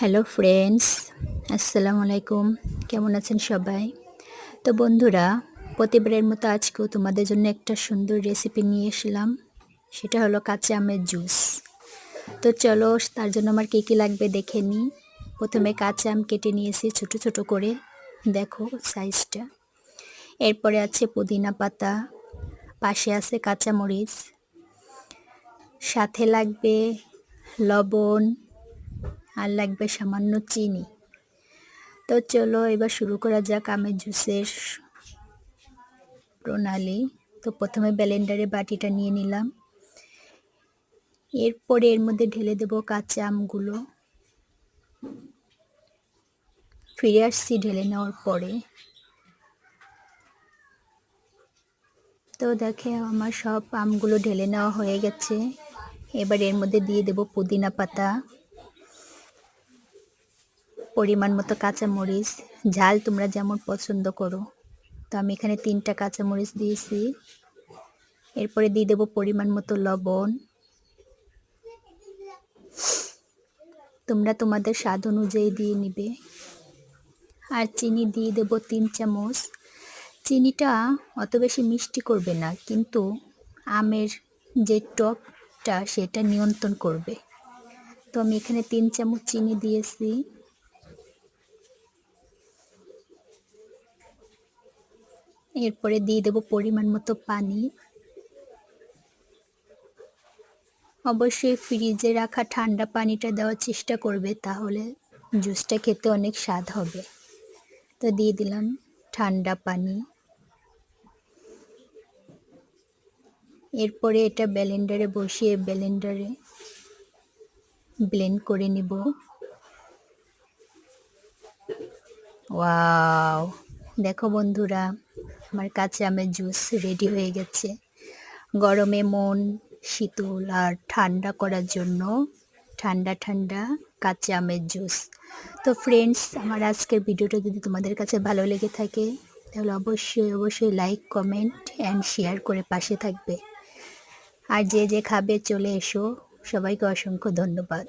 Hello friends, আসসালামু আলাইকুম। কেমন আছেন সবাই? তো বন্ধুরা, প্রতিবারের মতো আজকেও তোমাদের জন্য একটা সুন্দর রেসিপি নিয়ে এসলাম। সেটা হলো কাঁচা আমের জুস। তো চলো তার জন্য আমার কী কী লাগবে দেখে নিই। প্রথমে কাঁচা আম কেটে নিয়েছি ছোট ছোট করে, দেখো সাইজটা। এরপরে আছে পুদিনা পাতা, পাশে আছে কাঁচামরিচ, সাথে লাগবে লবণ, আর লাগবে সামান্য চিনি। তো চলো এবার শুরু করা যাক আমের জুসের প্রণালী। তো প্রথমে ব্লেন্ডারে বাটিটা নিয়ে নিলাম, এরপরে এর মধ্যে ঢেলে দেব কাঁচা আমগুলো। ফিরে আসছি ঢেলে নেওয়ার পরে। তো দেখে আমার সব আমগুলো ঢেলে নেওয়া হয়ে গেছে। এবার এর মধ্যে দিয়ে দেব পুদিনা পাতা, পরিমাণ মতো কাঁচামরিচ, ঝাল তোমরা যেমন পছন্দ করো। তো আমি এখানে 3টা কাঁচামরিচ দিয়েছি। এরপরে দিয়ে দেব পরিমাণ মতো লবণ, তোমরা তোমাদের স্বাদ অনুযায়ী দিয়ে নিবে। আর চিনি দিয়ে দেব 3 চামচ। চিনিটা অত বেশি মিষ্টি করবে না, কিন্তু আমের যে টকটা সেটা নিয়ন্ত্রণ করবে। তো আমি এখানে 3 চামচ চিনি দিয়েছি। এরপরে দিয়ে দেব পরিমাণ মতো পানি। অবশ্যই ফ্রিজে রাখা ঠান্ডা পানিটা দেওয়ার চেষ্টা করবে, তাহলে জুসটা খেতে অনেক স্বাদ হবে। তো দিয়ে দিলাম ঠান্ডা পানি। এরপরে এটা ব্লেন্ডারে বসিয়ে ব্লেন্ডারে ব্লেন্ড করে নিব। ওয়াও, দেখো বন্ধুরা, আমার কাঁচা আমের জুস রেডি হয়ে গেছে। গরমে মন শীতল আর ঠান্ডা করার জন্য ঠান্ডা ঠান্ডা কাঁচা আমের জুস। তো ফ্রেন্ডস, আমার আজকের ভিডিওটা যদি তোমাদের কাছে ভালো লেগে থাকে, তাহলে অবশ্যই লাইক, কমেন্ট অ্যান্ড শেয়ার করে পাশে থাকবে। আর যে যে খাবে চলে এসো। সবাইকে অসংখ্য ধন্যবাদ।